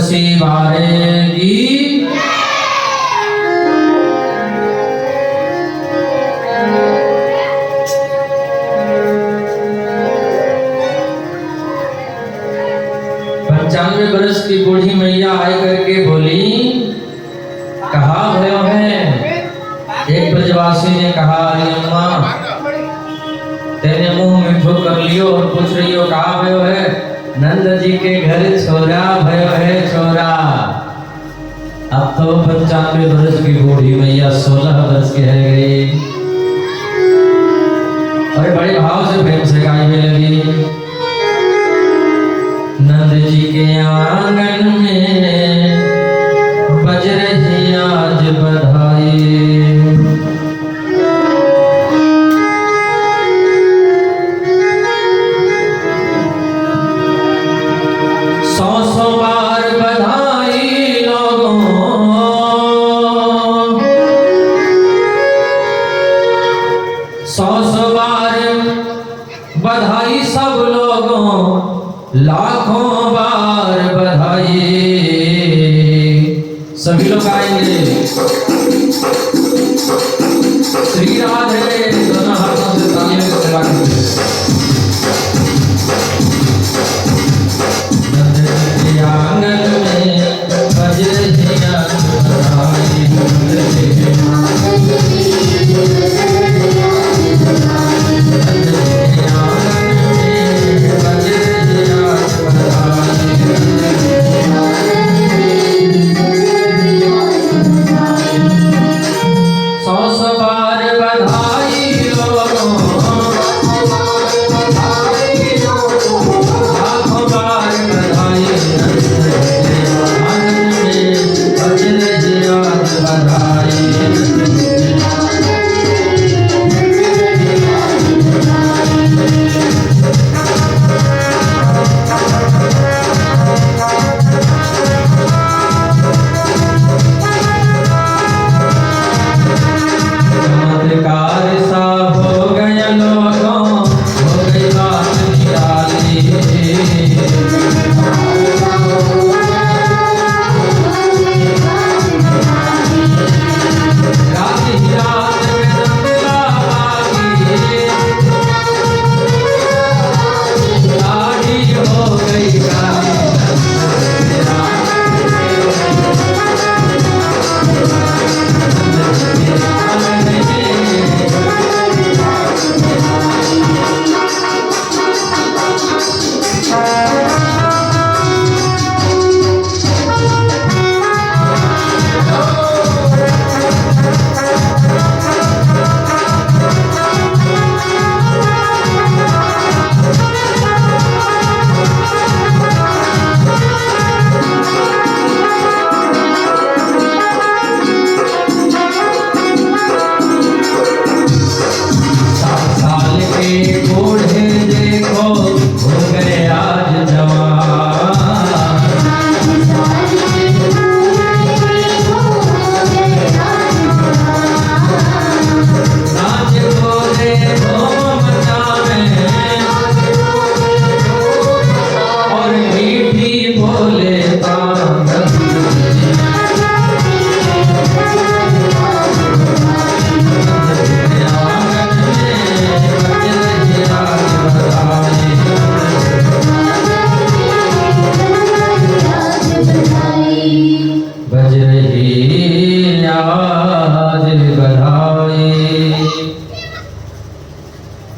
तुलसी बारे की। पंचानवे वर्ष की बूढ़ी मैया आई करके बोली, कहा भयो है? एक ब्रजवासी ने कहा, अरे अम्मा तेने मुंह मीठो कर लियो और पूछ रही हो कहा भयो है? नंद जी के घर छोरा भयो है छोरा। अब तो 95 वर्ष की बूढ़ी मैया 16 वर्ष की है गई। और बड़े भाव से प्रेम से गाने लगी, नंद जी के आंगन में बज रही आज बधाई। बधाई सब लोगों लाखों बार बधाई। सभी लोग आएंगे। श्री राधे दोनों हाथों से तालियों की सेवा करते आंगन में बज रही बधाई।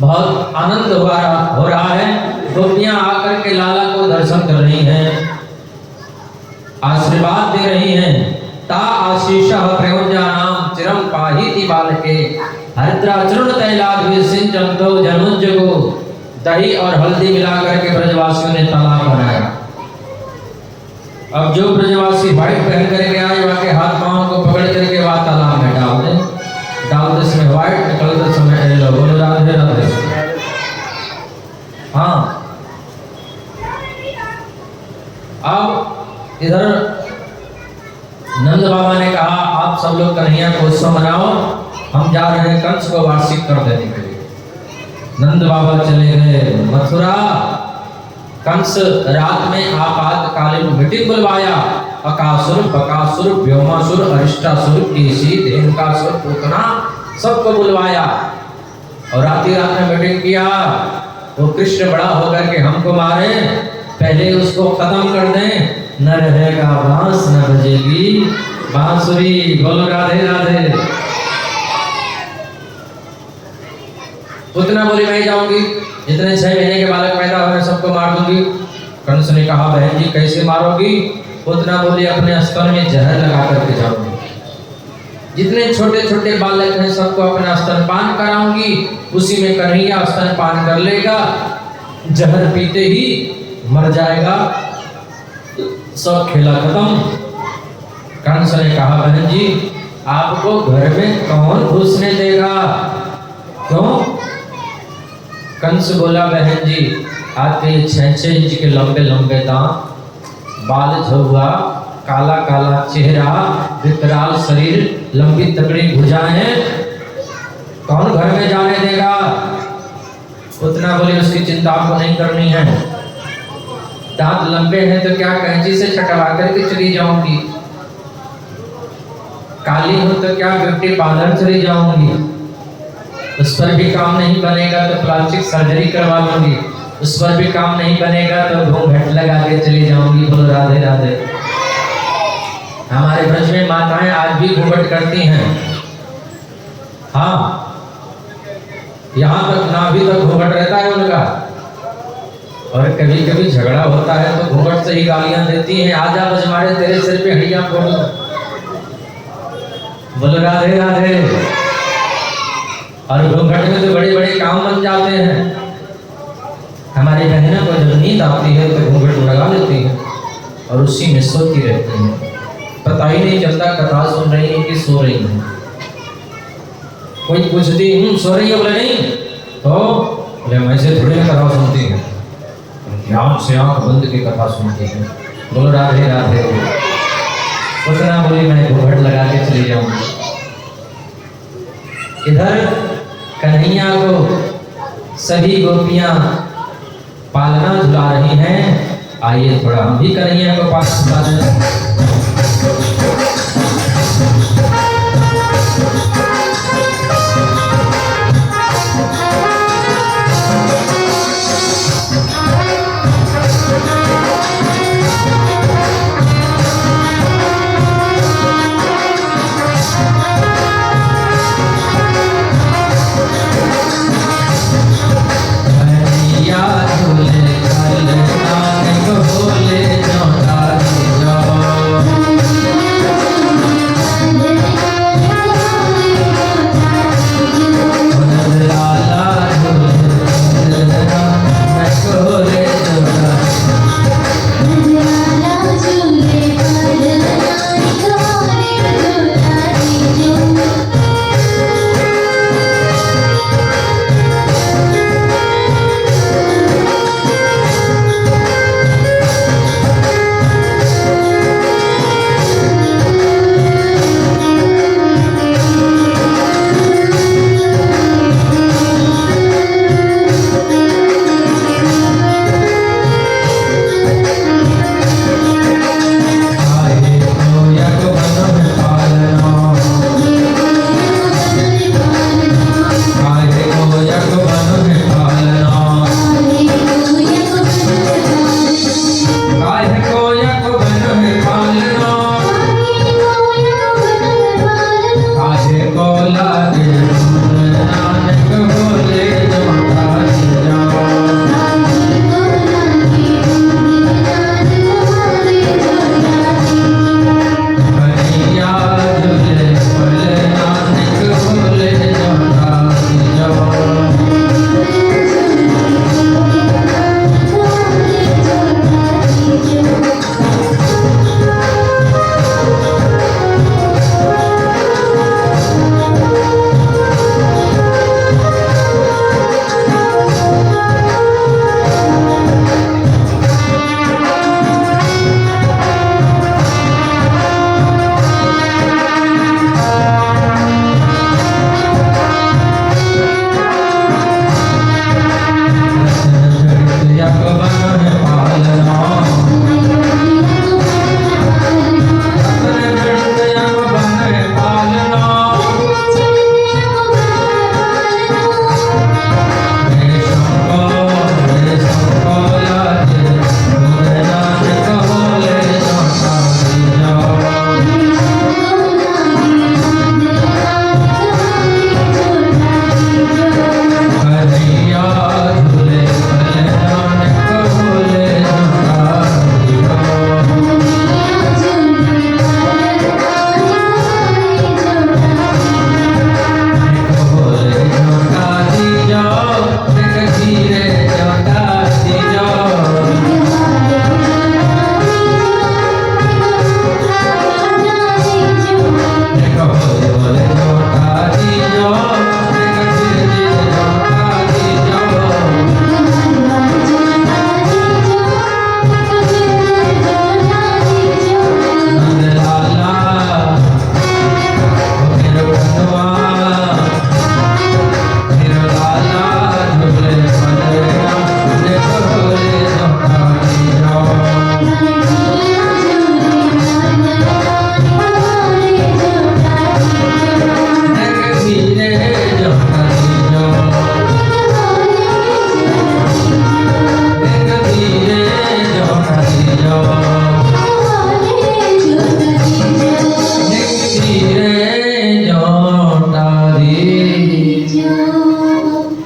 बहुत आनंद हो रहा है। गोपियां आकर के लाला को दर्शन कर रही हैं, आशीर्वाद दे रही हैं। ता आशीष प्रयोज्या नाम चिरम पाहिति बालके हरिद्राचरण तैलाद्रि सिंचंतो जनुज को। दही और हल्दी मिलाकर के ब्रजवासियों ने तालाब बनाया। अब जो ब्रजवासी व्हाइट पहन करके आए वहां के हाथ पांव को पकड़ करके वहां तालाब में डाल दे समय व्हाइट निकलते समय लो बोलो राधे राधे। हाँ, अब इधर नंद बाबा ने कहा आप सब लोग कन्हैया को उत्सव मनाओ, हम जा रहे हैं कंस को वार्षिक कर देने के लिए। नंद बाबा चले गए मथुरा कंस रात में आपातकालीन मीटिंग बुलवाया। अकासुर, बकासुर, व्योमासुर, अरिष्टासुर, केसी, धेनुकासुर, पूतना सबको बुलवाया और रात में मीटिंग किया। वो कृष्ण बड़ा होकर के हमको मारे, पहले उसको खत्म कर दें, न रहेगा बांस न बजेगी बांसुरी। बोलो राधे राधे। पूतना बोली मैं जाऊंगी, जितने 6 महीने के बालक पैदा हुए सबको मार दूंगी। कंस ने कहा बहन जी कैसे मारोगी? पूतना बोली अपने स्तन में जहर लगा करके जाऊंगी, जितने छोटे छोटे बालक हैं सबको अपना स्तनपान कराऊंगी, उसी में कन्हैया स्तनपान कर लेगा, जहर पीते ही मर जाएगा, सब खेला खत्म। कंस ने कहा बहन जी आपको घर में कौन घुसने देगा? क्यों? कंस बोला बहन जी आपके 6-6 इंच के लंबे लंबे दांत, बाल झुर्रा, काला काला चेहरा, विकराल शरीर, लंबी तगड़ी भुजाएं, कौन घर में जाने देगा? उतना बोले उसकी चिंता आपको नहीं करनी है, दांत लंबे हैं तो क्या कैंची से कटवा करके चली जाऊंगी, काली हो तो क्या ब्यूटी पार्लर चली जाऊंगी, उस पर भी काम नहीं बनेगा तो प्लास्टिक सर्जरी करवा लूंगी, उस पर भी काम नहीं बनेगा तो घूंघट लगा के चली जाऊंगी। बोलो राधे राधे। हमारे ब्रज में माताएं आज भी घूंघट करती हैं। हाँ, यहाँ तक नाभि तक घूंघट रहता है उनका, और कभी कभी झगड़ा होता है तो घूंघट से ही गालियां देती हैं, आजा बजमारे तेरे सिर पे हड्डियां फोड़ूं। बोलो राधे राधे। और घूंघट में तो बड़े बड़े काम बन जाते हैं। हमारी बहनों को जब नींद आती है तो घूंघट लगा लेती है और उसी में सोती रहती है, पता ही नहीं चलता कथा सुन रही है कि सो रही है। कोई पूछती सो रही है? बोले नहीं। तो बोले मैं से थोड़ी ना कथा सुनती है, ध्यान से आंख बंद की कथा सुनती है। बोलो राधे राधे। उतना बोली मैं घूंघट लगा के चली जाऊंगी। इधर कन्हैया को सभी गोपियां पालना झुला रही हैं। आइए थोड़ा हम भी कन्हैया को पालना। बोले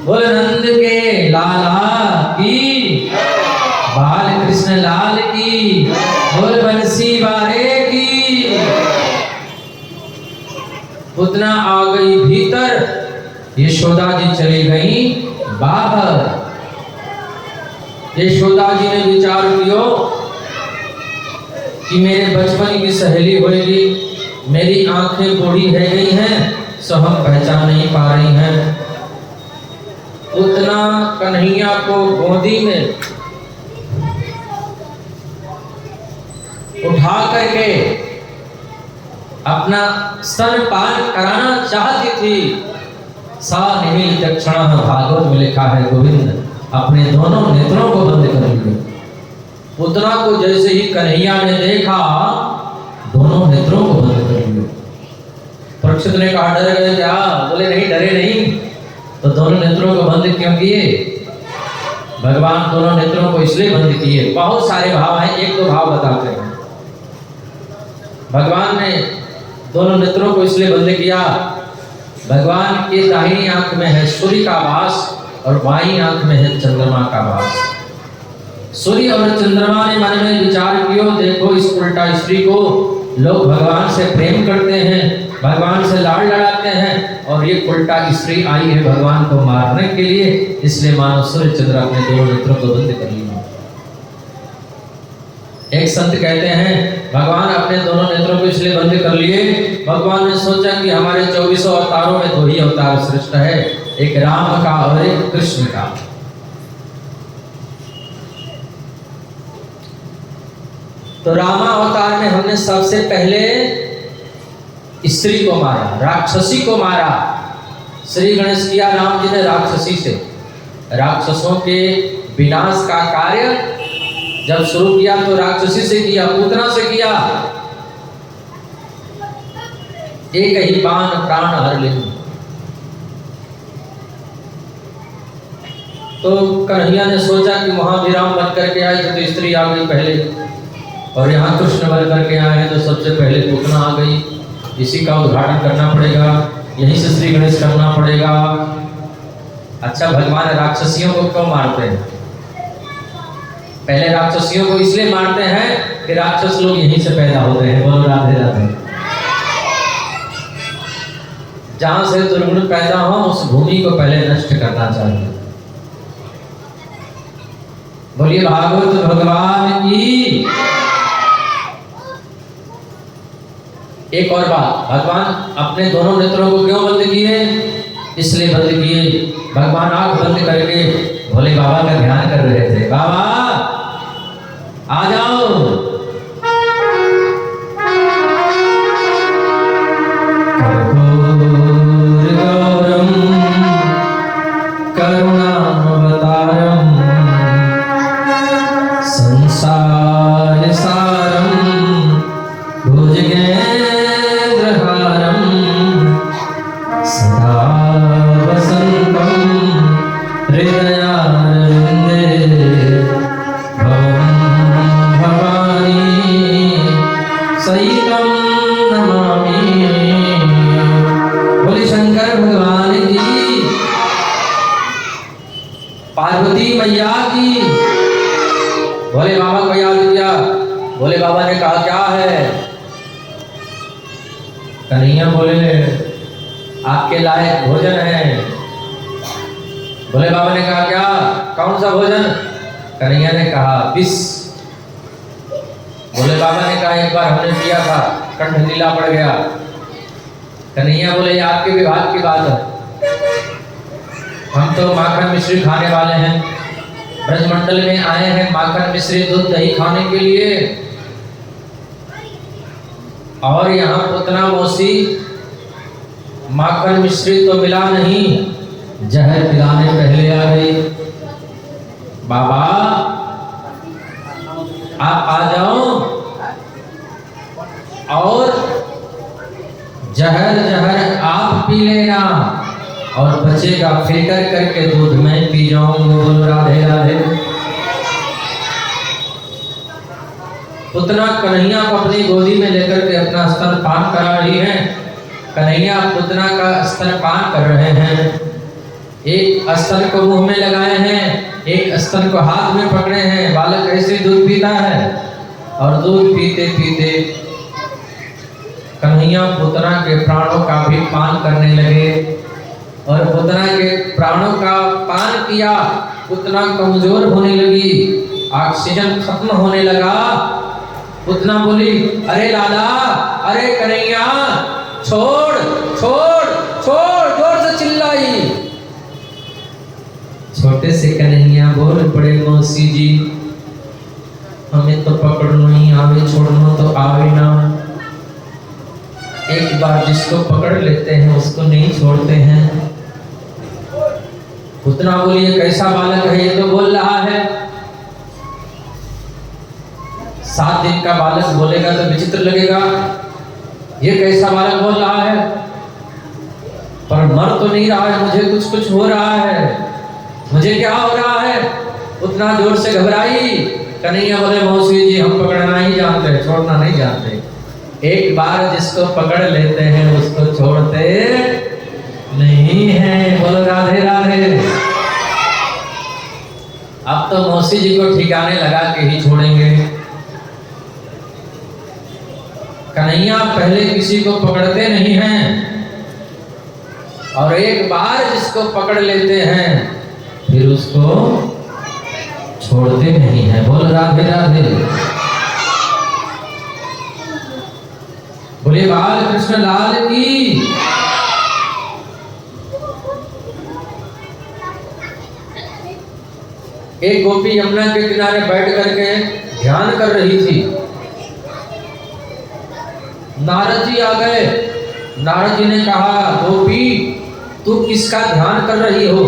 बोल नंद के लाला की, बाल कृष्ण लाल की, बोल बंसी वारे की। पूतना आ गई भीतर, यशोदा जी चली गई बाहर। यशोदा जी ने विचार किया कि मेरे बचपन की सहेली होगी, मेरी आंखें बूढ़ी रह गई हैं, सो हम पहचान नहीं पा रही हैं। उतना कन्हैया को गोदी में उठा करके अपना स्तनपान कराना चाहती थी। सा निमिल दक्षिणा, भागवत में लिखा है, गोविंद अपने दोनों नेत्रों को बंद कर लिए। पूतना को जैसे ही कन्हैया ने देखा, दोनों नेत्रों को बंद कर लिए। परीक्षित ने कहा डर गए क्या? बोले नहीं, डरे नहीं। तो दोनों नेत्रों को बंद क्यों किए? भगवान दोनों नेत्रों को इसलिए बंद किए, बहुत सारे भाव हैं, एक दो भाव बताते हैं। भगवान ने दोनों नेत्रों को इसलिए बंद किया, भगवान के दाहिनी आंख में है सूर्य का वास और बाईं आंख में है चंद्रमा का वास। सूर्य और चंद्रमा ने मन में विचार किया, देखो इस उल्टा स्त्री को लोग भगवान से प्रेम करते हैं, भगवान से लाड़ लड़ाते हैं, और ये उल्टा स्त्री आई है भगवान को मारने के लिए, इसलिए मानो सूर्य चंद्र अपने दोनों नेत्रों को बंद कर लिया। एक संत कहते हैं भगवान अपने दोनों नेत्रों को इसलिए बंद कर लिए, भगवान ने सोचा कि हमारे 24 अवतारों में 2 ही अवतार श्रेष्ठ है, एक राम का और एक कृष्ण का। तो रामा अवतार में हमने सबसे पहले स्त्री को मारा, राक्षसी को मारा। श्री गणेश किया राम जी ने राक्षसी से, राक्षसों के विनाश का कार्य जब शुरू किया तो राक्षसी से किया, पूतना से किया। एक ही बाण प्राण हर ले। तो कन्हैया ने सोचा कि वहां भी राम बन करके आए थे तो स्त्री आ गई पहले, और यहाँ कृष्ण बन करके आए हैं तो सबसे पहले पूतना आ गई। इसी का उद्घाटन करना पड़ेगा, यहीं से श्री गणेश करना पड़ेगा। अच्छा, भगवान राक्षसियों को क्यों मारते हैं? पहले राक्षसियों को इसलिए मारते हैं कि राक्षस लोग यहीं से पैदा होते हैं। बोलो राधे राधे। जहां से दुर्गुण पैदा हो उस भूमि को पहले नष्ट करना चाहिए। बोलिए भागवत भगवान की। एक और बात, भगवान अपने दोनों नेत्रों को क्यों बंद किए? इसलिए बंद किए, भगवान आंख बंद करके भोले बाबा का ध्यान कर रहे थे। बाबा आ जाओ, कर्पूर गौरम करुणावतारम संसार सारम भुजगेंद्रहारम सदा वसंतम हृदयारविंदे भवं भवानी सहितं नमामि। बोले शंकर भगवान की, पार्वती मैया की। भोले बाबा को याद किया, भोले बाबा ने कहा क्या है? कन्हैया बोले आपके लायक भोजन है। भोले बाबा ने कहा क्या? कौन सा भोजन? कन्हैया ने कहा विष। भोले बाबा ने कहा एक बार हमने पिया था, कंठ नीला पड़ गया। कन्हैया बोले आपके विभाग की बात है, हम तो माखन मिश्री खाने वाले हैं, ब्रजमंडल में आए हैं माखन मिश्री दूध दही खाने के लिए, और यहाँ पूतना मौसी माखन मिश्री तो मिला नहीं, जहर पिलाने पहले आ गई। बाबा आप आ जाओ और जहर जहर आप पी लेना, और बचेगा फिल्टर करके दूध में पी जाऊंगा। बोलो राधे राधे। पूतना कन्हैया को अपनी गोदी में लेकर के अपना स्तनपान करा रही है। कन्हैया पूतना का स्तनपान कर रहे हैं। एक स्तन को मुंह में लगाए हैं, एक स्तन को हाथ में पकड़े हैं। बालक ऐसे दूध पीता है और दूध पीते पीते कन्हैया पूतना के प्राणों का भी पान करने लगे और पूतना के प्राणों का पान किया। पूतना कमजोर होने लगी, ऑक्सीजन खत्म होने लगा। पूतना बोली, अरे लाला, अरे कन्हैया, छोड़ छोड़ छोड़, जोर से चिल्लाई। छोटे से कन्हैया बोल पड़े, मौसी जी हमें तो पकड़ना ही आवे, छोड़ना तो आवे ना। एक बार जिसको पकड़ लेते हैं उसको नहीं छोड़ते हैं। पूतना बोली, ये कैसा बालक है, ये तो बोल रहा है। 7 दिन का बालक बोलेगा तो विचित्र लगेगा, ये कैसा बालक बोल रहा है, पर मर तो नहीं रहा है, मुझे कुछ कुछ हो रहा है, मुझे क्या हो रहा है। उतना जोर से घबराई। कन्हैया बोले, मौसी जी हम पकड़ना ही जानते, छोड़ना नहीं जानते। एक बार जिसको पकड़ लेते हैं उसको छोड़ते नहीं है। बोलो राधे राधे। अब तो मौसी जी को ठिकाने लगा के ही छोड़ेंगे। कन्हैया पहले किसी को पकड़ते नहीं हैं और एक बार जिसको पकड़ लेते हैं फिर उसको छोड़ते नहीं है। बोल राधे राधे। बोले बाल कृष्ण लाल की। एक गोपी यमुना के किनारे बैठ करके ध्यान कर रही थी। नारद जी आ गए। नारद जी ने कहा, गोपी तू किसका ध्यान कर रही हो?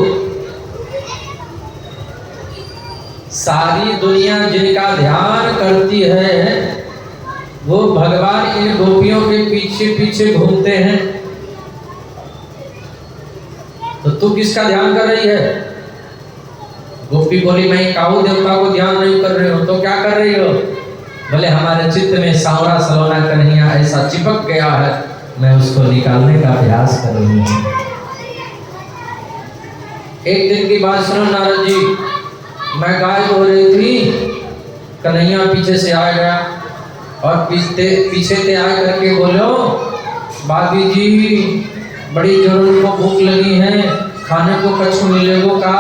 सारी दुनिया जिनका ध्यान करती है वो भगवान इन गोपियों के पीछे पीछे घूमते हैं, तो तू किसका ध्यान कर रही है? गोपी बोली, मैं काऊ देवता को ध्यान नहीं कर रही हूँ। तो क्या कर रही हो? बोले, हमारे चित्त में सांवरा सलोना कन्हैया ऐसा चिपक गया है, मैं उसको निकालने का प्रयास कर रही हूँ। एक दिन की बात सुनो नारद जी, मैं गाय धो रही थी, कन्हैया पीछे से आ गया और पीछे से आ करके बोलो, बाबी जी बड़ी जरूर को भूख लगी है, खाने को कुछ मिलेगो का?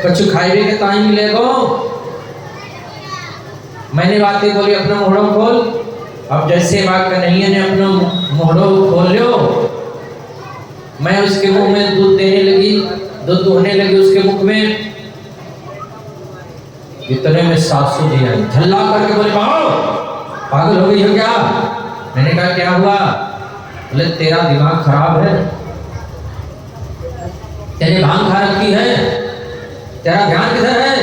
कुछ खाए के टाइम मिलेगो? मैंने बातें बोली, अपना मोहड़ो खोल। अब जैसे बात कन्हैया ने अपना मोहड़ो खोल लियो, मैं उसके मुंह में दूध देने लगी, दूध होने लगी उसके मुख में। इतने में सासू जी आई, झल्ला करके बोले, बाबू पागल हो गई हो क्या? मैंने कहा क्या हुआ? बोले, तेरा दिमाग खराब है, तेरे भांग खा रखी है, तेरा ध्यान किधर है?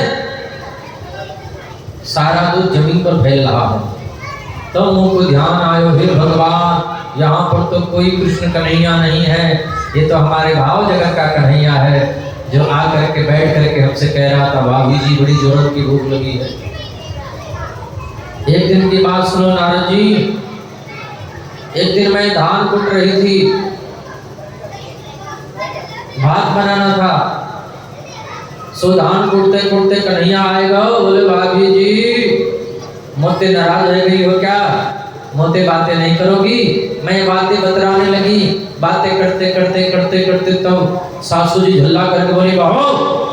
सारा दूध जमीन पर फैल रहा है। तो मुंह को ध्यान आयो, हे भगवान यहाँ पर तो कोई कृष्ण कन्हैया नहीं है, ये तो हमारे भाव जगत का कन्हैया है जो आ करके बैठ करके हमसे कह रहा था, भाभी जी बड़ी जोरत की भूख लगी है। एक दिन की बात सुनो नारद जी, एक दिन मैं धान कूट रही थी, भात बनाना था। सो धान कूटते कूटते कन्हैया आएगा, बोले, भाभी जी मोते नाराज रह गई हो क्या? मोते बातें नहीं करोगी? मैं बातें बतराने लगी, बातें करते करते करते करते तो सासू जी झल्ला करके बोली, बहू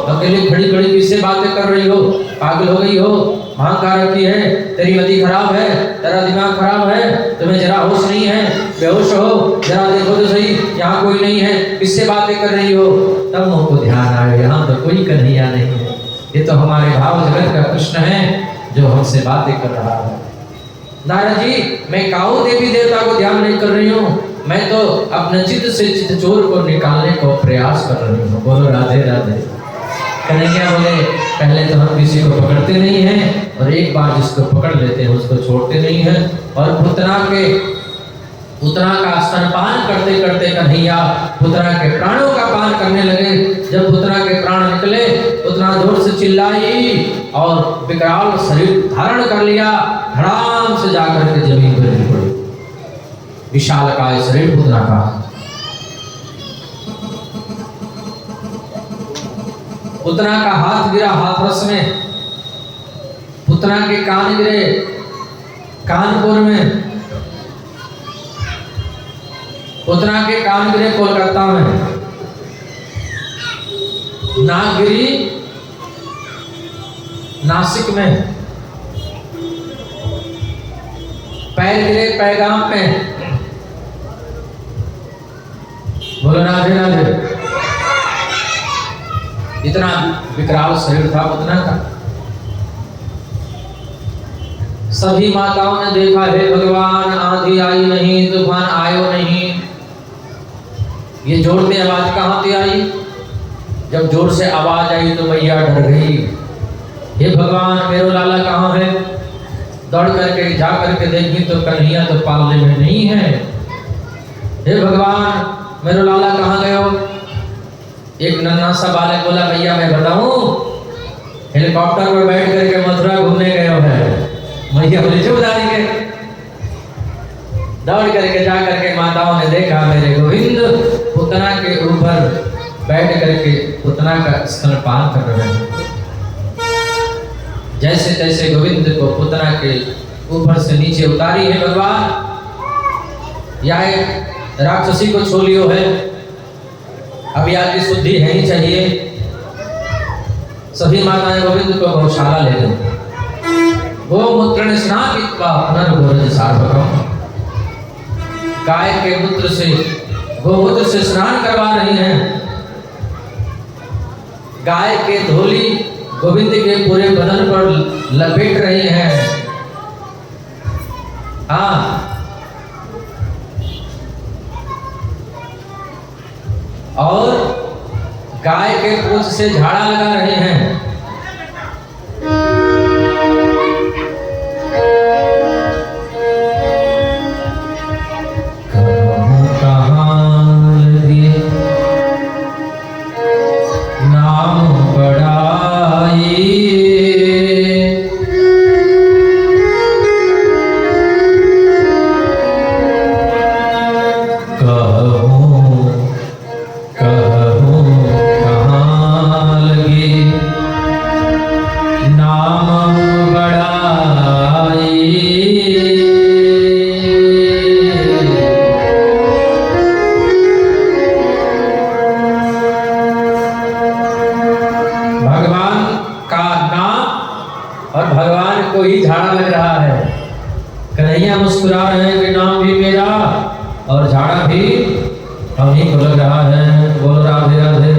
अकेले खड़ी खड़ी किससे बातें कर रही हो? पागल हो गई हो? भांग खा रखी है, तेरी मति खराब है, तेरा दिमाग खराब है, तुम्हें जरा होश नहीं है, बेहोश हो, जरा देखो तो सही, यहाँ कोई नहीं है, किससे बातें कर रही हो? तब मुझ को ध्यान आया, यहाँ तो कोई कन्हैया नहीं है, ये तो हमारे भाव जगत का कृष्ण है जो हमसे बातें कर रहा है। नारद जी, मैं काऊ देवी देवता को ध्यान नहीं कर रही हूँ, मैं तो अपने चित्त से चित्त चोर को निकालने को प्रयास कर रही हूँ। बोलो राधे राधे। कन्हैया बोले, पहले तो हम किसी को पकड़ते नहीं हैं और एक बार जिसको पकड़ लेते हैं उसको छोड़ते नहीं हैं। और पुतना का स्तनपान करते करते कन्हैया पुतना के प्राणों का पान करने लगे। जब पुतना के प्राण निकले, पुतना जोर से चिल्लाई और विकराल शरीर धारण कर लिया, धड़ाम से जाकर के जमीन पर गिर पड़ी। विशालकाय शरीर पुतना का। पुतना का हाथ गिरा हाथरस में, पुतना के कान गिरे कानपुर में, पुतना के कान गिरे कोलकाता में, नाक गिरी नासिक में, पैर गिरे पैगाम में। बोलो राधे राधे। इतना विकराल शरीर था पुतना का। सभी माताओं ने देखा, हे भगवान, आंधी आई नहीं, तूफान आयो नहीं। ये जोरते आवाज कहां से आई? जब जोर से आवाज आई तो मैया डर गई। हे भगवान, मेरो लाला कहाँ है? दौड़ करके जा करके देखी तो कन्हैया तो पालने में नहीं है। हे भगवान, मेरो लाला कहाँ गए हो? एक नन्हा सा बालक बोला, भैया मैं बताऊं, हेलीकॉप्टर पर बैठ करके मथुरा घूमने गए हो है। मैया बोली चुप जाएंगे। दौड़ करके जा करके माताओं ने देखा, मेरे गोविंद पुतना के ऊपर बैठ करके पुतना का स्तनपान कर रहे हैं। जैसे तैसे गोविंद को पुतना के ऊपर से नीचे उतारी है भगवान। या एक राक्षसी को छोलियो है, अब यहाँ की शुद्धि है ही चाहिए। सभी माताएं गोविंद को गौशाला ले गई। गोमूत्र स्नापित्वा पुनर्गोरज सार्वभौम। गाय के मूत्र से, गोमूत्र से स्नान करवा रही हैं। गाय के धोली गोविंद के पूरे बदन पर लपेट रही हैं। हाँ, और गाय के पूंछ से झाड़ा लगा रहे हैं। और भगवान को ही झाड़ा लग रहा है। कन्हैया मुस्कुरा रहे हैं कि नाम भी मेरा और झाड़ा भी हम ही को लग रहा है। बोलो राधे राधे।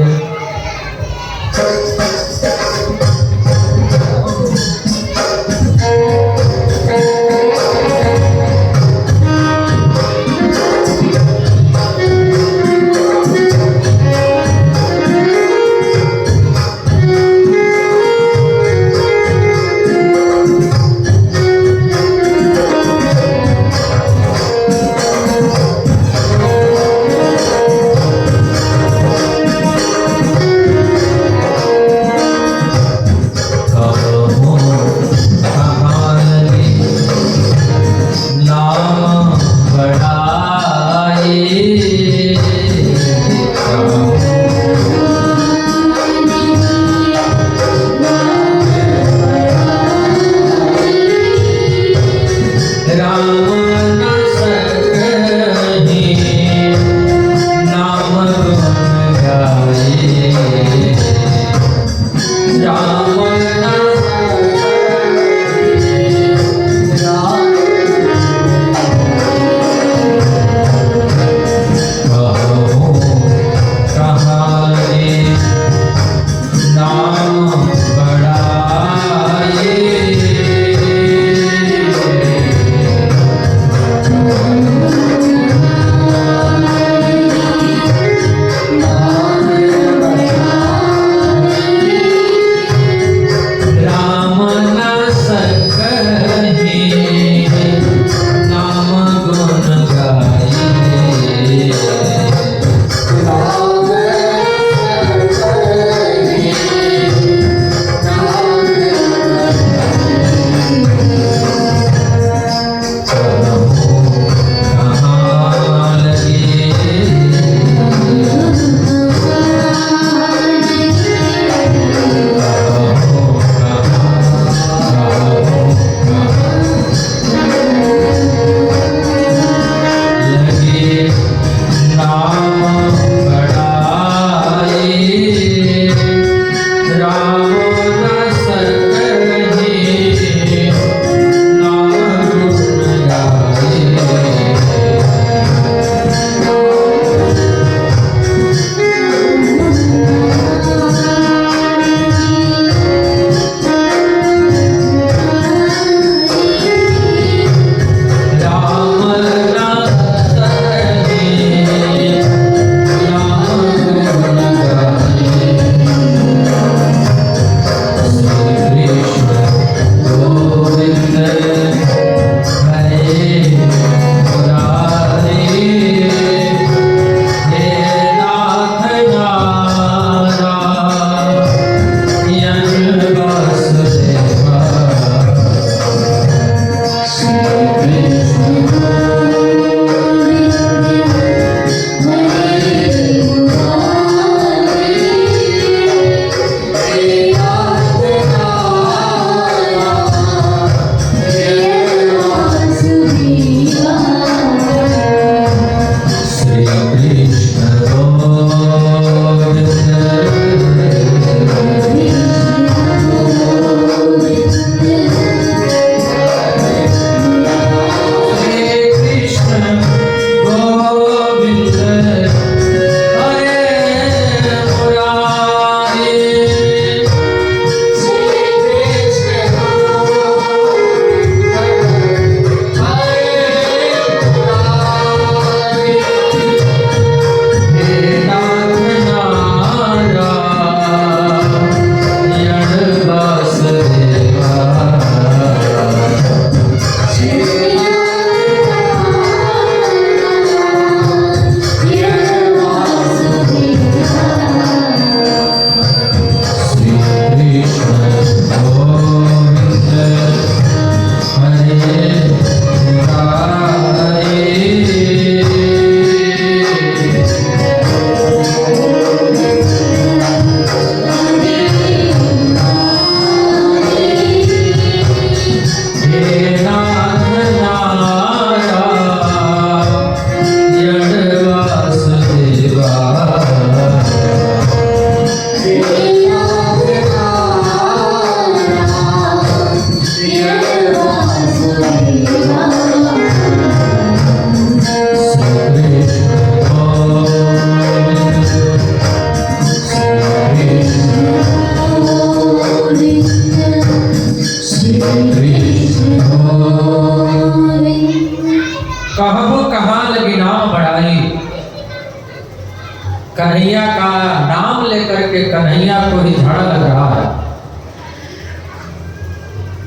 कन्हैया का नाम लेकर के कन्हैया को ही झाड़ा लग रहा है।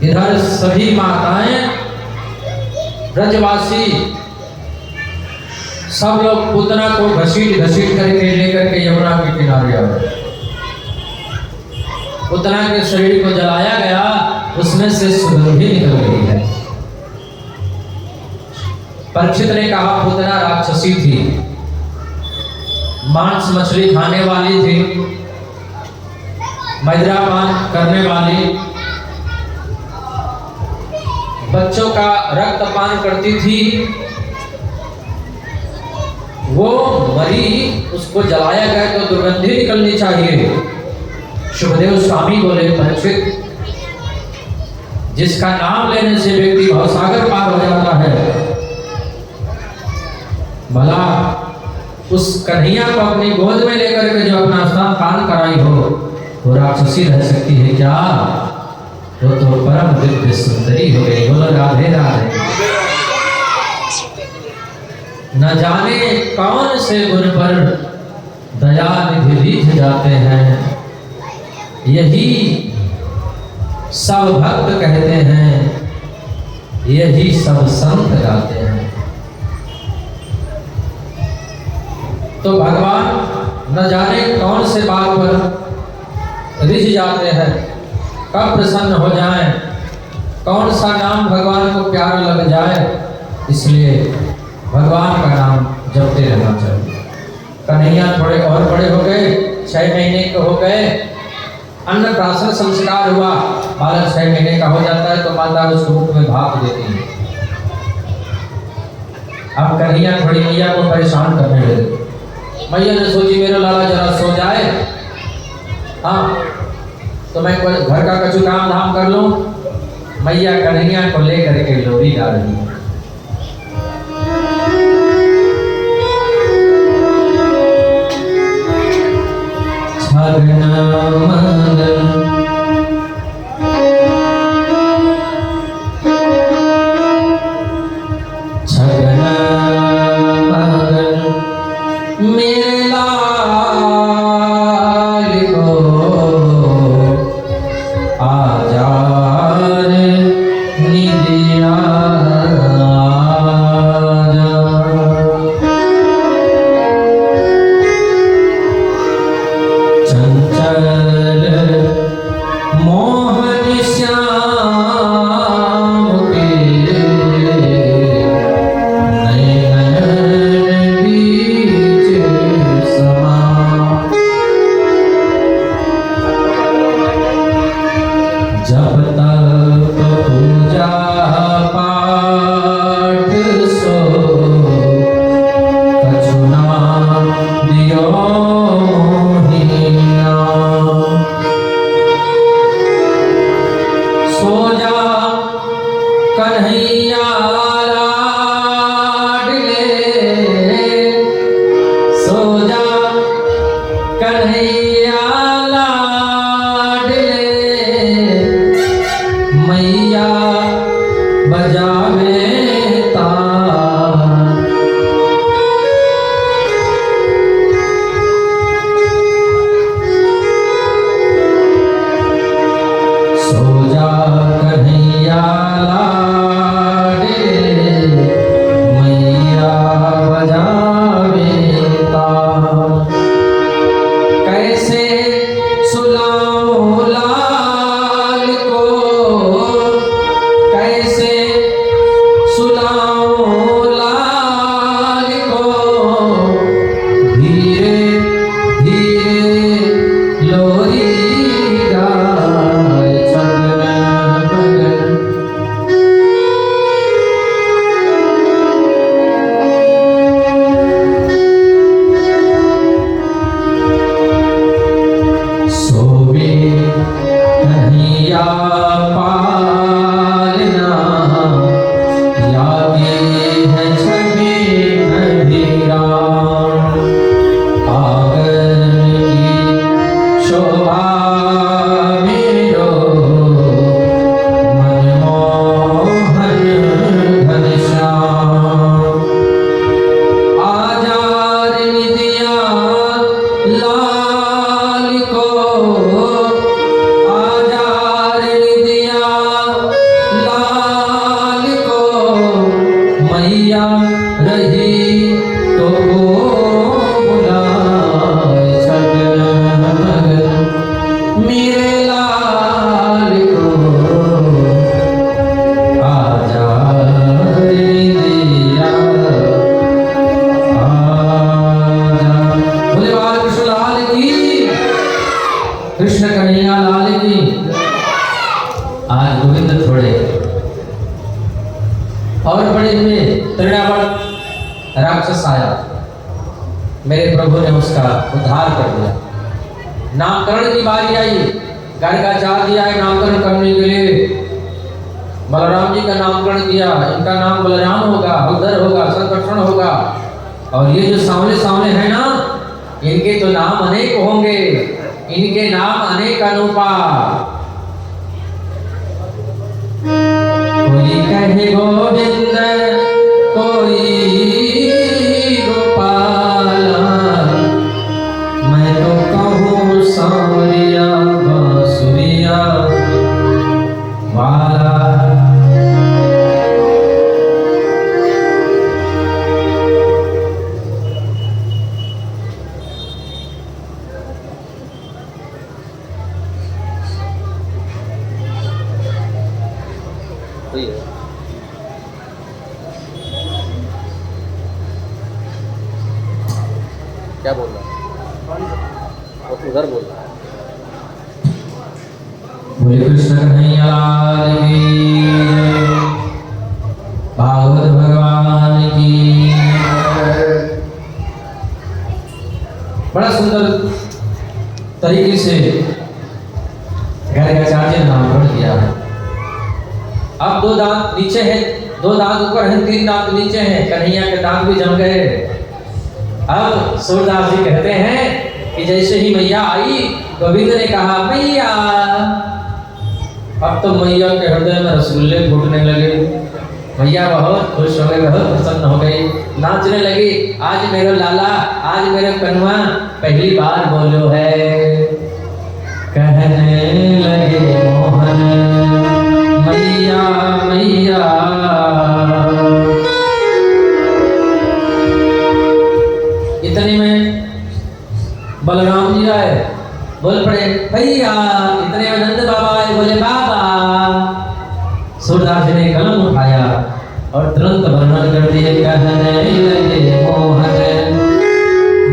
इधर सभी माताएं, ब्रजवासी सब लोग पूतना को घसीट घसीट करके लेकर के यमुना के किनारे आ गए। पूतना के शरीर को जलाया गया, उसमें से सुगंधी निकल गई है। परीक्षित ने कहा पूतना राक्षसी थी, मांस मछली खाने वाली थी, मदिरापान करने वाली, बच्चों का रक्तपान करती थी, वो मरी, उसको जलाया गया तो दुर्गंधी निकलनी चाहिए। शुभदेव स्वामी बोले परीक्षित, जिसका नाम लेने से व्यक्ति भवसागर पार हो जाता है, भला उस कन्हैया को अपनी गोद में लेकर के जो अपना स्नान पान कराई हो, वो राक्षसी रह सकती है क्या? वो तो परम दिव्य सुंदरी हो गई। बोलो राधे राधे। न जाने कौन से गुण पर दया निधि रीझ जाते हैं, यही सब भक्त कहते हैं, यही सब संत गाते हैं। तो भगवान न जाने कौन से बात पर रिझ जाते हैं, कब प्रसन्न हो जाएं, कौन सा नाम भगवान को प्यारा लग जाए, इसलिए भगवान का नाम जपते रहना चाहिए। कन्हैया थोड़े और बड़े हो गए, 6 महीने के हो गए, अन्नप्राशन संस्कार हुआ, बालक 6 महीने का हो जाता है तो माता उसको मुख में भाप देती है। अब कन्हैया थोड़ी मैया को परेशान करने लगे। मैया ने सोची मेरा लाला जरा सो जाए, हाँ तो मैं घर का कुछ काम धाम कर लूं। मैया कन्हैया को लेकर के लोरी गा रही है। मेरे प्रभु ने उसका उद्धार कर दिया। नामकरण की बारी आई, घर का चार दिया है नामकरण करने के लिए। बलराम जी का नामकरण किया, इनका नाम बलराम होगा, हलधर होगा, संकर्षण होगा। और ये जो सामने सामने है ना, इनके तो नाम अनेक होंगे, इनके नाम अनेक अनुपा। कोई कहे गोविंद, कोई गोपाला, मैं तो कहूँ सांवरिया बांसुरिया वाला। क्या बोल रहा है? वो उधर बोल रहा है। बोले कृष्ण कन्हैया लाल की, भागवत भगवान की। बड़ा सुंदर तरीके से गर्गाचार्य ने नामकरण किया है। अब 2 दांत नीचे हैं, 2 दांत ऊपर हैं, 3 दांत नीचे हैं। कन्हैया के दांत भी जम गए। अब सूरदास जी कहते हैं कि जैसे ही मैया आई, गोविंद ने कहा मैया। अब तो मैया के हृदय में रसगुल्ले फूटने लगे। मैया बहुत खुश हो गई, बहुत प्रसन्न हो गई, नाचने लगी। आज मेरा लाला, आज मेरा कन्वा पहली बार बोलो है। कहने लगे मोहन मैया मैया। इतने में बलराम जी आए, बोल पड़े भैया। इतने में नंद बाबा आए, बोले बाबा। सूरदास जी ने कलम उठाया और तुरंत वर्णन कर दिए। कहने लगे मोहन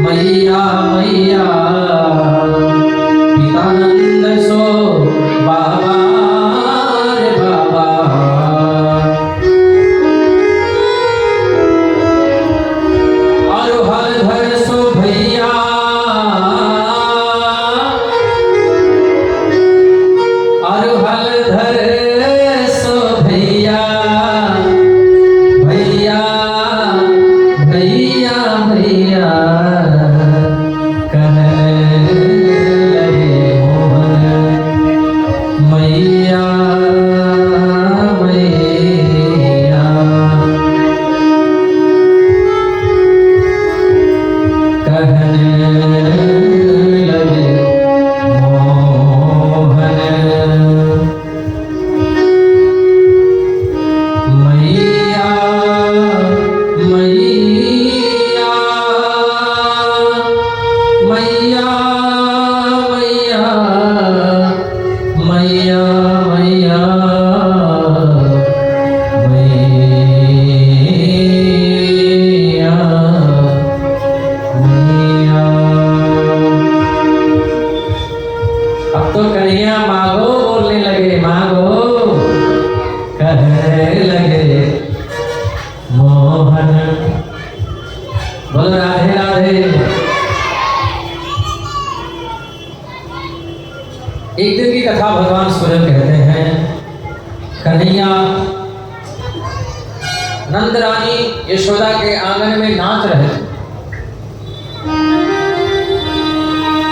मैया मैया, पिता नंद सो बाबा रे बाबा। और हलधर सो भैया, और हलधर सो भैया। भैया भैया भैया, कहने लगे मोहन मैया मैया। कहने लगे मोहन मैया मैया मैया मैया मैया मैया मैया। अब तो कन्हैया मांगो बोलने लगे, मांगो। कहने लगे मोहन, बोलो राधे राधे। एक दिन की कथा भगवान स्वयं कहते हैं। कन्हैया नंद रानी यशोदा के आंगन में नाच रहे थे।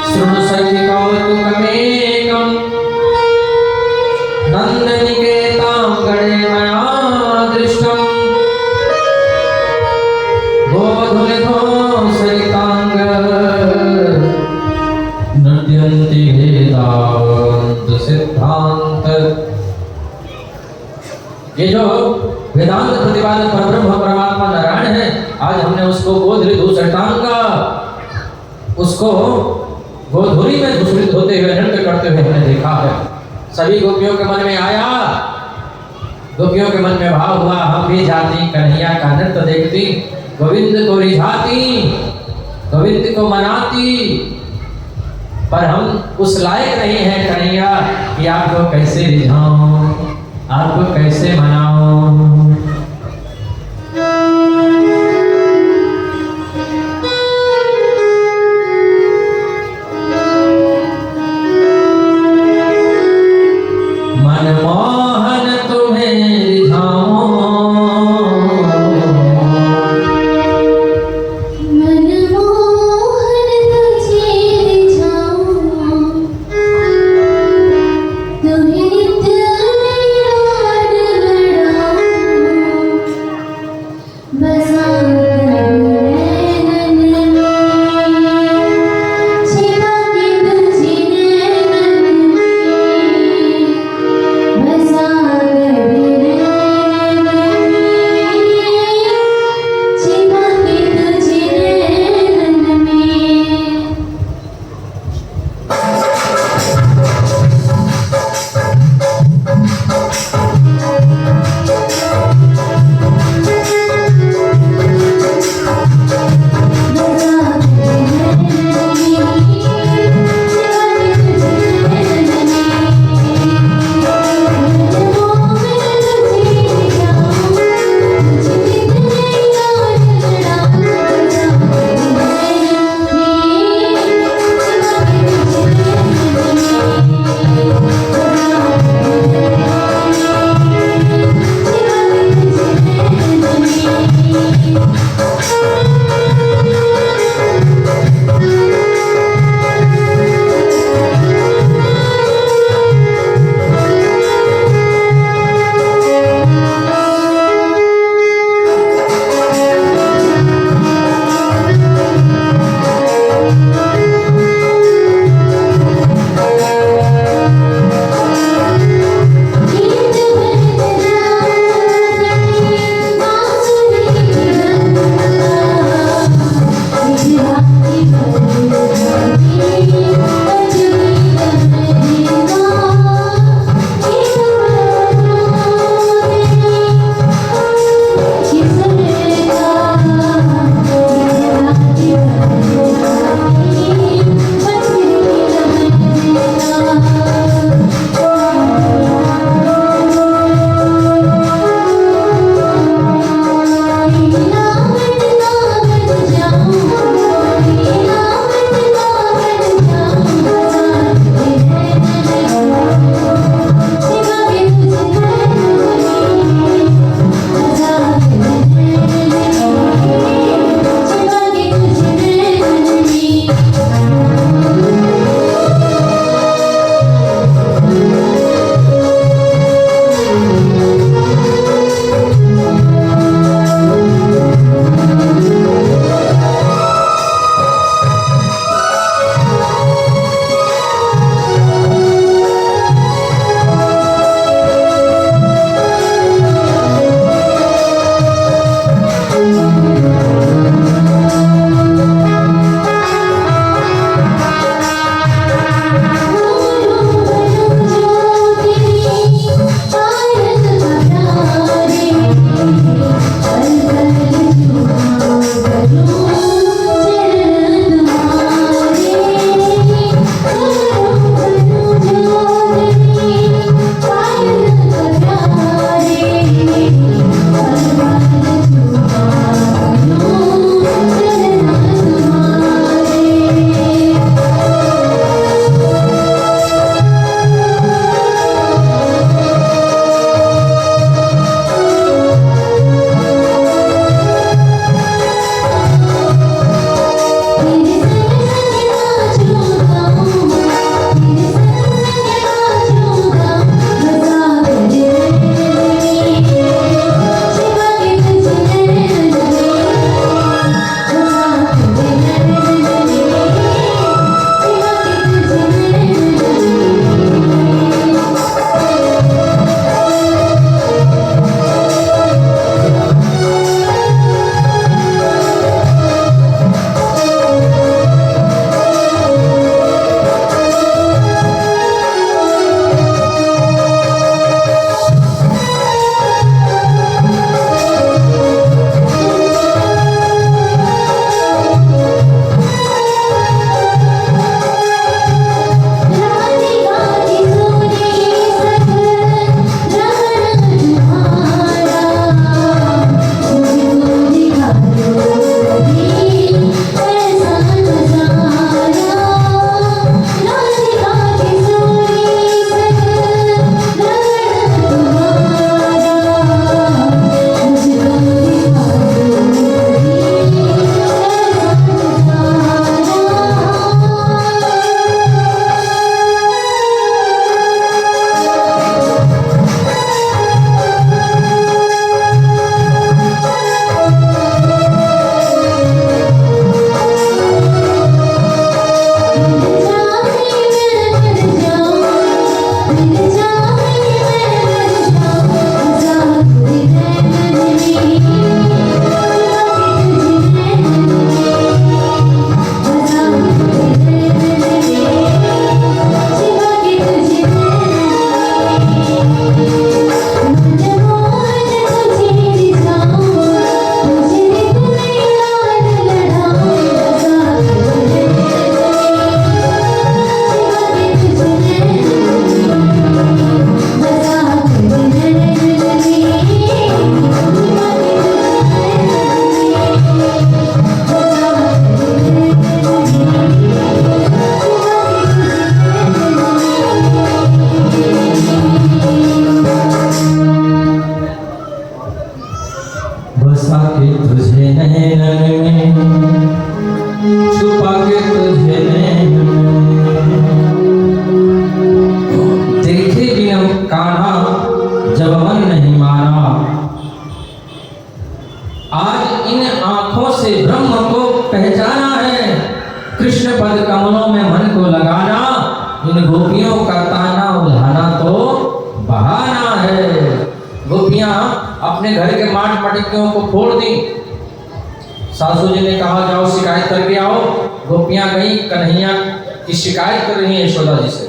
शृणु सखी कौतुकमेकं नन्दनिकेताङ्गणे मया दृष्टं। गोधूलितो सरिताङ्ग नृत्यन्ति वेदान्त सिद्धान्त। ये जो वेदांत प्रतिपादक परब्रह्म परमात्मा नारायण है, आज हमने उसको गोधूलितो सरितांगा, उसको गोधूली में धूसरित होते हुए नृत्य करते हुए हमने देखा है। सभी गोपियों के मन में आया, गोपियों के मन में भाव हुआ, हम भी जाती कन्हैया का नृत्य देखती, गोविंद को रिझाती, गोविंद को मनाती। पर हम उस लायक नहीं है कन्हैया कि आपको कैसे रिझाऊं, आपको कैसे मनाऊं। कृष्ण पद कमलों में मन को लगाना, इन गोपियों का ताना उल्हाना तो बहाना है। गोपियां अपने घर के माट मटकियों को फोड़ दी। सासू जी ने कहा जाओ शिकायत करके आओ। गोपियां गई, कन्हैया की शिकायत कर रही है यशोदा जी से।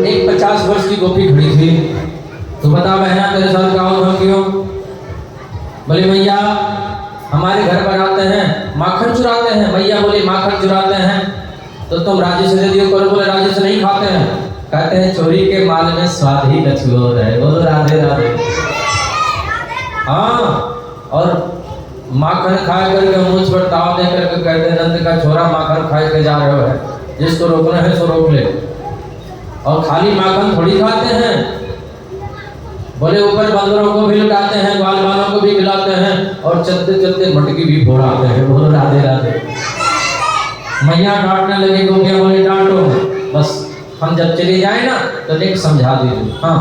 एक 50 वर्ष की गोपी खड़ी थी। तो बता बहना तेरे साथ क्या हो क्यों? बोले मैया हमारे घर पर आते हैं माखन चुराते हैं। मैया बोली माखन चुराते हैं तो तुम राजी से दे दियो करो। बोले राजी से नहीं खाते हैं। कहते हैं चोरी के माल में स्वाद ही कुछ और है। बोलो राधे राधे। हाँ, और माखन खा करके मुझ पर ताव दे करके कहते हैं नंद का छोरा माखन खाए के जा रहे हो है, जिसको रोकना है सो रोक ले। और खाली माखन थोड़ी खाते हैं, बोले ऊपर बंदरों को भी लुटाते हैं, ग्वाल वालों को भी खिलाते हैं और चलते चलते मटकी भी फोड़ाते हैं। बोलो राधे राधे। मैया डांटने लगी। गोपियां बोले डांटो बस, हम जब चले जाए ना तो देख समझा दीजिए। हाँ,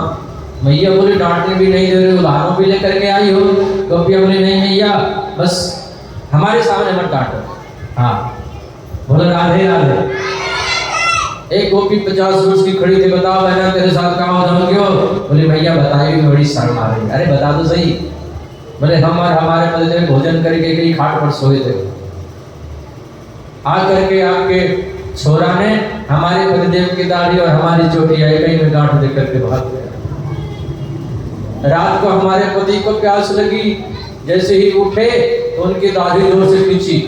मैया बोली डांटने भी नहीं दे रहे, उदाहरण भी लेकर के आई हो। गोपियां बोली नहीं मैया बस हमारे सामने मत डांटो। हाँ, बोलो राधे राधे। एक गोपी 50 वर्ष की खड़ी थी। बताओ बहना तेरे साथ कहाँ हो क्यों? बोले भैया बताइए, बड़ी शर्म आ रही। अरे बता दो सही। बोले हम और हमारे पतिदेव भोजन करके कहीं खाट पर सोए थे। आ करके आपके छोरा ने हमारे पतिदेव की दाढ़ी और हमारी चोटी आई कहीं में गांठ दे करके भाग गया। रात को हमारे पति को प्यास लगी, जैसे ही उठे तो उनकी दाढ़ी जोर से खींची,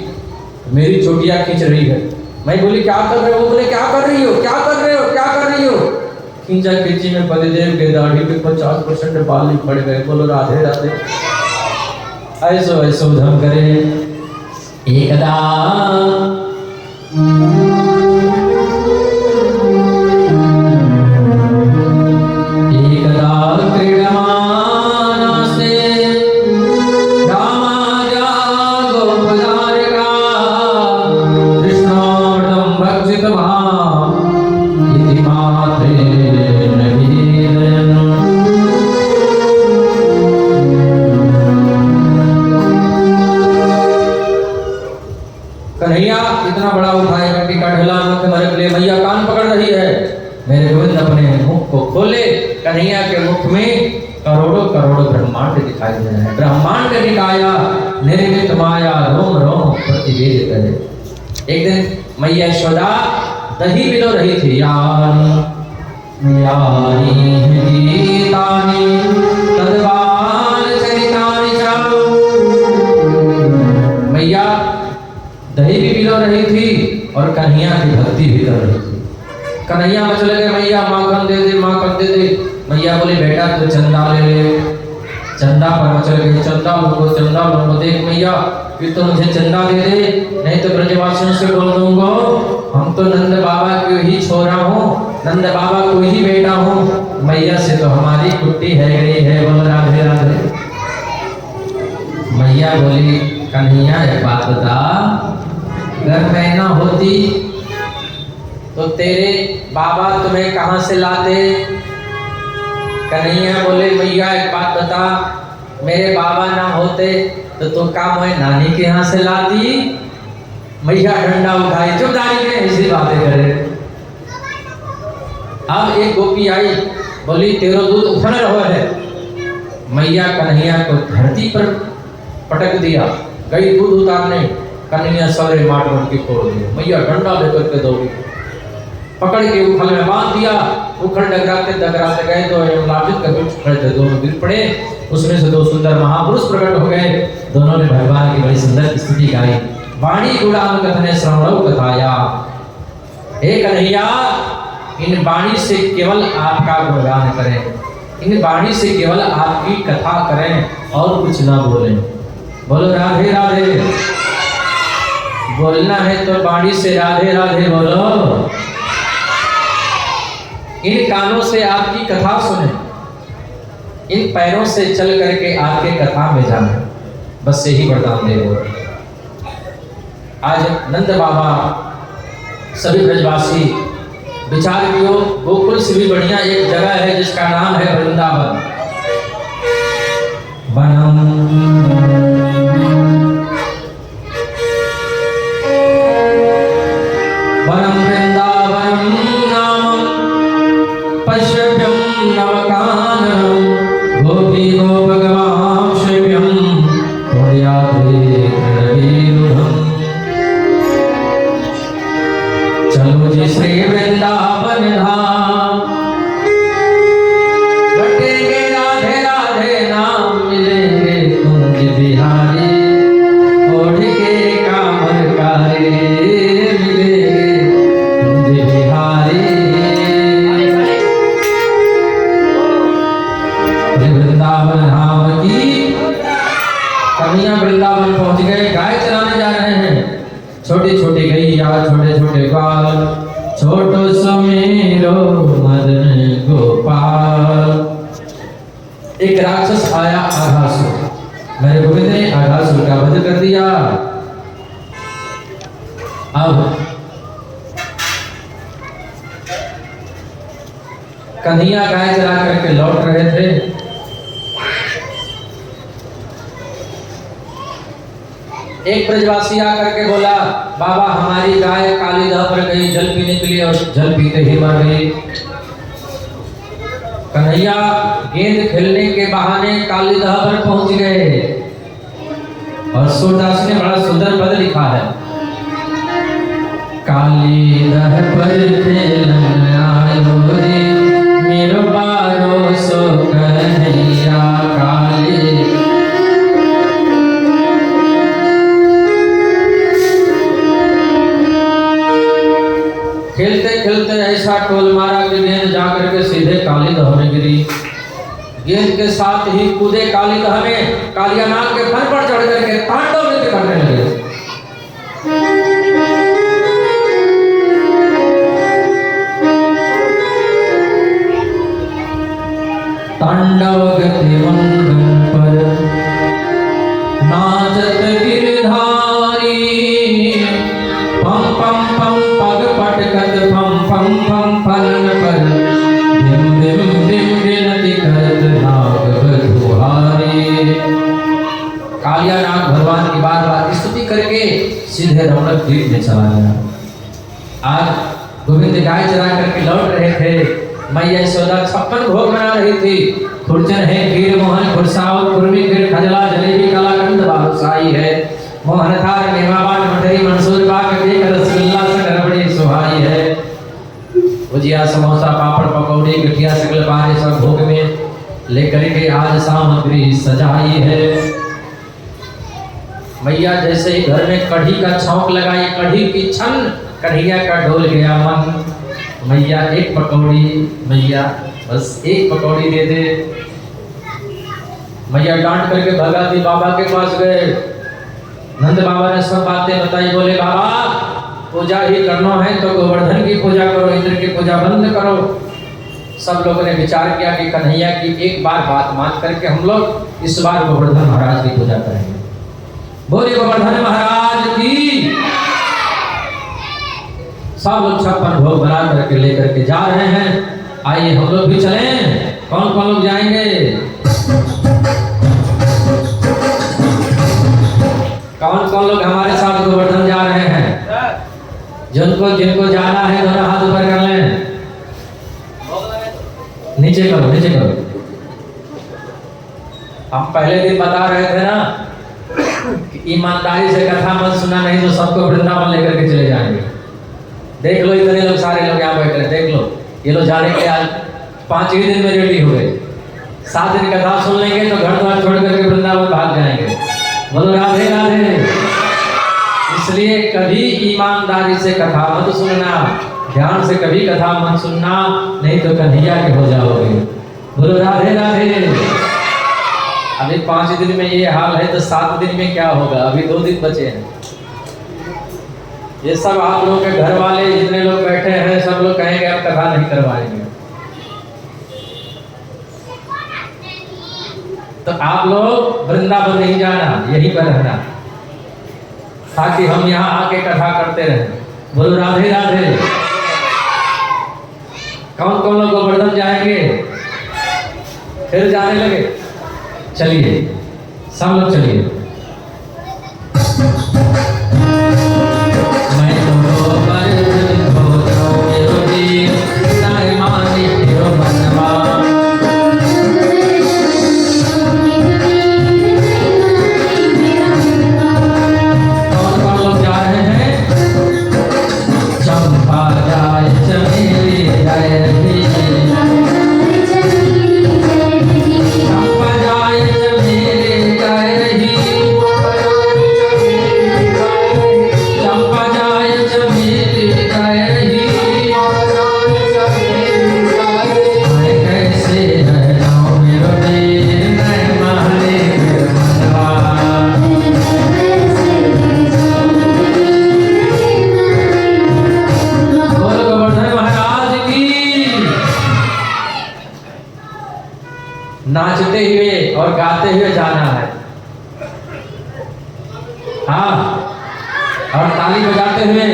मेरी चोटियां खींच रही है। मैं बोली क्या कर रहे हो? बोले क्या कर रही हो, क्या कर रहे हो, क्या कर रही हो? खींचा खींची में पतिदेव के दाढ़ी पे 50% बाल पड़ गए। बोलो राधे राधे। ऐसो ऐसो धम करे। एकदा कन्हैया इतना बड़ा उठाए मिट्टी का ढेला मुख में रख ले। मैया कान पकड़ रही है। मेरे गोविंद अपने मुख को खोले। कन्हैया के मुख में करोड़ों करोड़ों ब्रह्मांड दिखाई दे रहे हैं। ब्रह्मांड निकाया निर्मित माया रोम रोम प्रतिवेदित है। एक दिन मैया यशोदा दही बिलो रही थी। यानी यानी गीतानि तद्वाल चरितानि च। मैया दही भी पिलो रही थी और कन्हैया की भक्ति भी कर रही थी। कन्हैया मच लगे मैया माखन दे दे, माखन दे दे। मैया बोली बेटा तू चंदा ले ले। चंदा पर मचल गई। चंदा लोगो, चंदा लोगो। देख मैया फिर तो मुझे चंदा दे दे, नहीं तो ब्रजवासियों से बोल दूंगा हम तो नंद बाबा की ही छोरा हूँ, नंद बाबा को ही बेटा हूँ। मैया से तो हमारी कुट्टी है गई है। बोल राधे राधे। मैया बोली कन्हैया एक बात बता, अगर मैं ना होती तो तेरे बाबा तुम्हें कहाँ से लाते? कन्हैया बोले मैया एक बात बता, मेरे बाबा ना होते तो तुम काम है नानी के यहाँ से लाती। मैया डंडा उठाई, चुप दारी के ऐसी बातें करे। अब एक गोपी आई, बोली तेरो दूध उफड़ रहा है। मैया कन्हैया को धरती पर पटक दिया। गई दूध उतारने, कन्हैया सारे माट मटकी फोड़ दिए। मैया डंडा लेकर के दौड़ी, पकड़ के उखल में बांध दिया। उखल डगराते डगराते गए तो लाभित का वृक्ष खड़े थे, दोनों गिर पड़े। उसमें से दो सुंदर महापुरुष प्रकट हो गए। दोनों ने भगवान की बड़ी सुंदर स्तुति गाई। वाणी गुणान कथने श्रवणौ कथाया। हे कन्हैया, इन वाणी से केवल आपका गुणगान करें, इन वाणी से केवल आपकी कथा करें और कुछ ना बोलें। बोलो राधे राधे। बोलना है तो वाणी से राधे राधे बोलो। इन कानों से आपकी कथा सुने, इन पैरों से चल करके आपके कथा में जाने, बस यही वरदान दे वो। आज नंद बाबा सभी ब्रजवासी विचार कियो, गोकुल से भी बढ़िया एक जगह है जिसका नाम है वृंदावन। वनम वृंदावन पहुंच गए, गाय चराने जा रहे हैं। छोटी छोटी गैया, छोटे छोटे बाल, छोटो समीरो मदन गोपाल। एक राक्षस आया आघासुर, मेरे गोविंद ने आघासुर का वध कर दिया। अब कन्हैया गाय चरा करके लौट रहे थे। एक ब्रजवासी आकर के बोला, बाबा हमारी गाय काली दह पर गई, जल पीने के लिए, और जल पीते ही मर गई। कन्हैया गेंद खेलने के बहाने काली दह पर पहुंच गए, और सूरदास ने बड़ा सुंदर पद लिखा है, काली दह पर खेलन आयो रे, मेरो बारो सो कन्हैया काली। खेलते खेलते ऐसा टोल मारा कि गेंद जाकर के सीधे काली दह में गिरी। गेंद के साथ ही कूदे काली दह में, कालिया नाग के फन पर चढ़ करके तांडव नृत्य करने लगे। तांडव गति मंगल पर नाचत गिरधारी, पम पम पम पग पटकत पम पम पम फलन पर, धिम धिम धिम विनती करत नाग बधुहारी। कालिया नाग भगवान की बार बार स्तुति करके सीधे रमणक द्वीप में चला गया। आज गोविंद गाय चरा करके लौट रहे थे, मैया यशोदा 56 भोग बना रही थी। खुरचन है, खीर मोहन, खुरसाव, कुर्मी, खीर, खजला, जलेबी, कलाकंद, बालूशाही है, मोहन थार, मेवाबान, मठरी, मंसूर पाक, केक, रसगुल्ला, सकरबड़ी सुहाई है, भुजिया, समोसा, पापड़, पकौड़ी, गठिया, सकल बारे सब भोग में लेकर के आज सामग्री सजाई है। मैया जैसे ही घर में कढ़ी का छौंक लगाई, कढ़ी की छन, कन्हैया का डोल गया मन। मैया एक पकौड़ी, मैया बस एक पकौड़ी दे दे। मैया डांट करके भगा दी, बाबा के पास गए। नंद बाबा ने सब बातें बताई, बोले बाबा पूजा ही करना है तो गोवर्धन की पूजा करो, इंद्र की पूजा बंद करो। सब लोगों ने विचार किया कि कन्हैया की एक बार बात मान करके हम लोग इस बार गोवर्धन महाराज की पूजा करेंगे। बोले गोवर्धन महाराज की। सब लोग 56 भोग बना करके लेकर के जा रहे हैं। आइए हम लोग भी चलें। कौन कौन लोग जाएंगे? कौन कौन लोग हमारे साथ गोवर्धन जा रहे हैं? जिनको जिनको जाना है दोनों हाथ ऊपर कर लें। नीचे करो, नीचे करो। हम पहले दिन बता रहे थे ना कि ईमानदारी से कथा मत सुना, नहीं तो सबको वृंदावन लेकर के चले जाएंगे। देख लो इतने लोग, सारे लोग यहाँ बैठ रहे, देख लो ये लोग जाने के आज 5 ही दिन में रेडी हो गए। 7 दिन कथा सुन लेंगे तो घर द्वार छोड़ करके वृंदावन भाग जाएंगे। बोलो राधे राधे। इसलिए कभी ईमानदारी से कथा मत सुनना, ध्यान से कभी कथा मत सुनना, नहीं तो कन्हैया के हो जाओगे। बोलो राधे राधे। अभी 5 दिन में ये हाल है तो 7 दिन में क्या होगा? अभी 2 दिन बचे हैं। ये सब आप लोगों के घर वाले जितने लोग बैठे हैं सब लोग कहेंगे अब कथा नहीं करवाएंगे, तो आप लोग वृंदावन नहीं जाना, यहीं पर रहना, ताकि हम यहाँ आके कथा करते रहें। बोलो राधे राधे। कौन कौन लोग गोवर्धन जाएंगे? फिर जाने लगे? चलिए सब लोग चलिए। Hare हाँ, और ताली बजाते हुए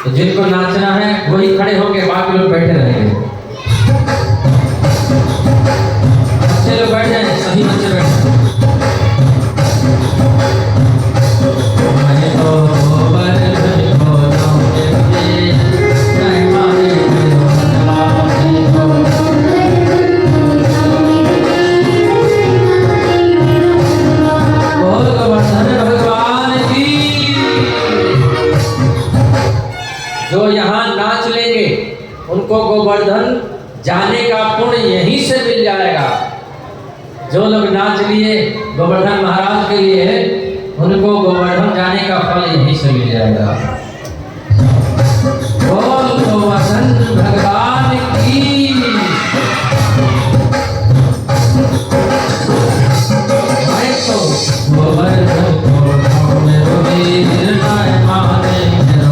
तो जिनको नाचना है वही खड़े होंगे, बाकी लोग बैठे रहेंगे। बच्चे लोग बैठ जाए, सभी बच्चे बैठ जाए। जो यहाँ नाच लेंगे उनको गोवर्धन जाने का पुण्य यहीं से मिल जाएगा। जो लोग नाच लिए गोवर्धन महाराज के लिए, उनको गोवर्धन जाने का फल यहीं से मिल जाएगा। बोल गोवर्धन भगवान की। तो गोवर्धन को मेरो वीर नाय माने मेरो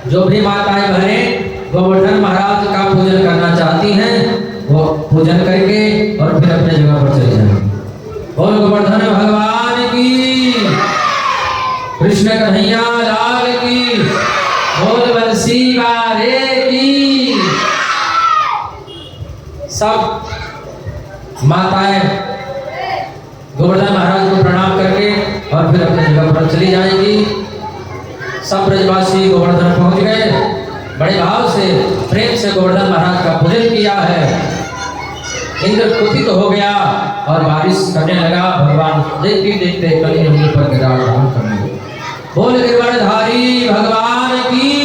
जो भी माताएं बहनें गोवर्धन महाराज का पूजन करना चाहती हैं वो पूजन करके और फिर अपने जगह पर चले जाएं। बोल गोवर्धन भगवान की, कृष्ण कन्हैया लाल की, बोल बंसी वाले की। सब माताएं गोवर्धन महाराज को प्रणाम करके और फिर अपने जगह पर चली जाएंगी। सब ब्रजवासी गोवर्धन पहुंच गए, बड़े भाव से प्रेम से गोवर्धन महाराज का पूजन किया है। इंद्र कुपित हो गया और बारिश करने लगा। भगवान देखते देखते कली उंगली पर गिरा करने लगे। बोल गिरवरधारी भगवान की।